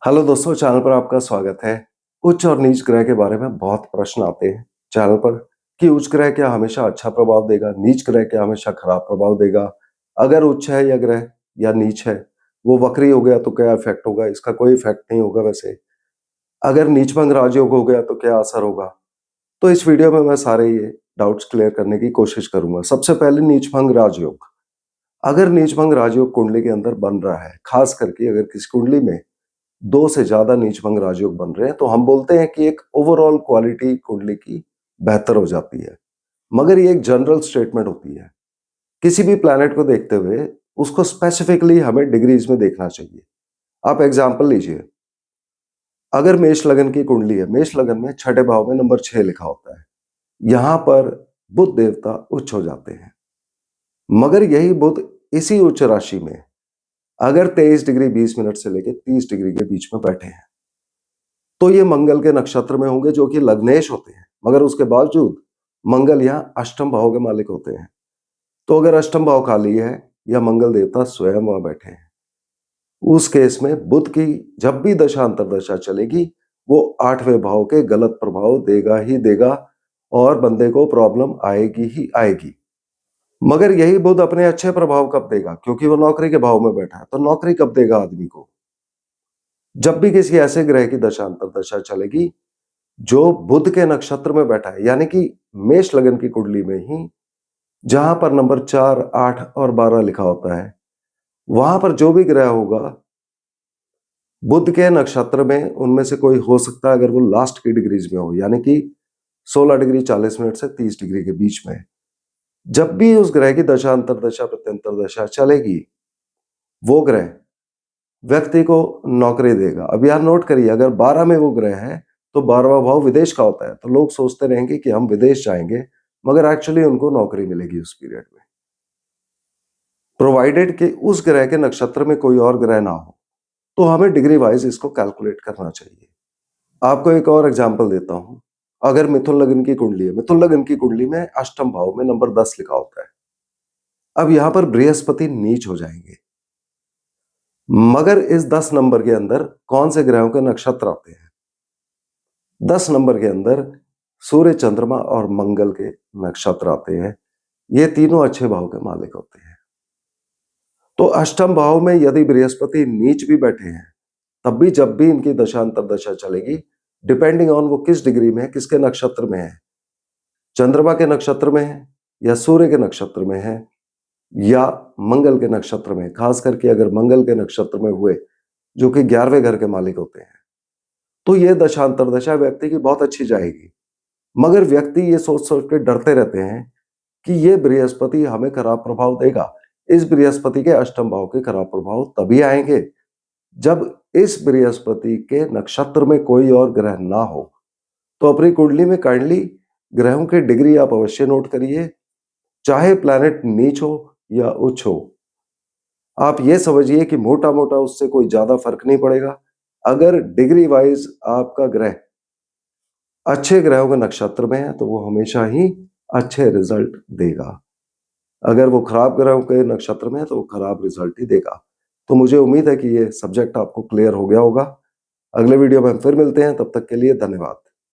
Hello दोस्तों, channel पर आपका स्वागत है। उच्च और नीच ग्रह के बारे में बहुत प्रश्न आते हैं चैनल पर कि उच्च ग्रह क्या हमेशा अच्छा प्रभाव देगा, नीच ग्रह क्या हमेशा खराब प्रभाव देगा। अगर उच्च है या ग्रह या नीच है, वो वक्री हो गया तो क्या इफेक्ट होगा? इसका कोई इफेक्ट नहीं होगा वैसे। अगर नीचभंग राजयोग हो गया तो क्या असर होगा? तो इस वीडियो में मैं सारे ये डाउट्स क्लियर करने की कोशिश करूंगा। सबसे पहले नीचभंग राजयोग। अगर नीचभंग राजयोग कुंडली के अंदर बन रहा है, खास करके अगर किसी कुंडली में 2 से ज़्यादा नीचभंग राजयोग बन रहे हैं, तो हम बोलते हैं कि एक ओवरऑल क्वालिटी कुंडली की बेहतर हो जाती है। मगर ये एक जनरल स्टेटमेंट होती है। किसी भी प्लैनेट को देखते हुए उसको स्पेसिफिकली हमें डिग्रीज में देखना चाहिए। आप एग्जांपल लीजिए, अगर मेष लगन की कुंडली है, मेष लगन में छठे भाव में नंबर 6 लिखा होता है। यहां पर बुध देवता उच्च हो जाते हैं। मगर यही बुध इसी उच्च राशि में अगर 23 डिग्री 20 मिनट से लेकर 30 डिग्री के बीच में बैठे हैं, तो ये मंगल के नक्षत्र में होंगे, जो कि लग्नेश होते हैं। मगर उसके बावजूद मंगल यहाँ अष्टम भाव के मालिक होते हैं। तो अगर अष्टम भाव खाली है या मंगल देवता स्वयं वहां बैठे हैं, उस केस में बुध की जब भी दशा अंतर्दशा चलेगी, वो 8वें भाव के गलत प्रभाव देगा ही देगा और बंदे को प्रॉब्लम आएगी ही आएगी। मगर यही बुध अपने अच्छे प्रभाव कब देगा? क्योंकि वो नौकरी के भाव में बैठा है, तो नौकरी कब देगा आदमी को? जब भी किसी ऐसे ग्रह की दशा अंतर्दशा चलेगी जो बुध के नक्षत्र में बैठा है, यानी कि मेष लगन की कुंडली में ही जहां पर नंबर 4, 8 और 12 लिखा होता है, वहां पर जो भी ग्रह होगा बुध के नक्षत्र में, उनमें से कोई हो सकता है अगर वो लास्ट की डिग्रीज में हो, यानी कि 16 डिग्री 40 मिनट से 30 डिग्री के बीच में। जब भी उस ग्रह की दशा अंतर्दशा प्रत्यंतर दशा चलेगी, वो ग्रह व्यक्ति को नौकरी देगा। अब यार नोट करिए, अगर 12 में वो ग्रह है तो 12वां भाव विदेश का होता है, तो लोग सोचते रहेंगे कि हम विदेश जाएंगे, मगर एक्चुअली उनको नौकरी मिलेगी उस पीरियड में, प्रोवाइडेड कि उस ग्रह के नक्षत्र में कोई और ग्रह ना हो। तो हमें डिग्री वाइज इसको कैलकुलेट करना चाहिए। आपको एक और एग्जांपल देता हूं। अगर मिथुन लग्न की कुंडली है, मिथुन लग्न की कुंडली में अष्टम भाव में नंबर 10 लिखा होता है। अब यहां पर बृहस्पति नीच हो जाएंगे, मगर इस 10 नंबर के अंदर कौन से ग्रहों के नक्षत्र आते हैं? 10 नंबर के अंदर सूर्य, चंद्रमा और मंगल के नक्षत्र आते हैं। ये तीनों अच्छे भाव के मालिक होते हैं। तो अष्टम भाव में यदि बृहस्पति नीच भी बैठे हैं, तब भी जब भी इनकी दशा अंतर्दशा चलेगी, डिपेंडिंग ऑन वो किस डिग्री में है, किसके नक्षत्र में है, चंद्रमा के नक्षत्र में है या सूर्य के नक्षत्र में है या मंगल के नक्षत्र में। खास करके अगर मंगल के नक्षत्र में हुए, जो कि 11वें घर के मालिक होते हैं, तो ये दशा अंतर्दशा व्यक्ति की बहुत अच्छी जाएगी। मगर व्यक्ति ये सोच सोच के डरते रहते हैं कि ये बृहस्पति हमें खराब प्रभाव देगा। इस बृहस्पति के अष्टम भाव के खराब प्रभाव तभी आएंगे जब इस बृहस्पति के नक्षत्र में कोई और ग्रह ना हो। तो अपनी कुंडली में काइंडली ग्रहों की डिग्री आप अवश्य नोट करिए, चाहे प्लैनेट नीच हो या उच्च हो। आप ये समझिए कि मोटा मोटा उससे कोई ज्यादा फर्क नहीं पड़ेगा। अगर डिग्री वाइज आपका ग्रह अच्छे ग्रहों के नक्षत्र में है, तो वो हमेशा ही अच्छे रिजल्ट देगा। अगर वो खराब ग्रहों के नक्षत्र में है, तो वो खराब रिजल्ट ही देगा। तो मुझे उम्मीद है कि ये सब्जेक्ट आपको क्लियर हो गया होगा। अगले वीडियो में हम फिर मिलते हैं, तब तक के लिए धन्यवाद।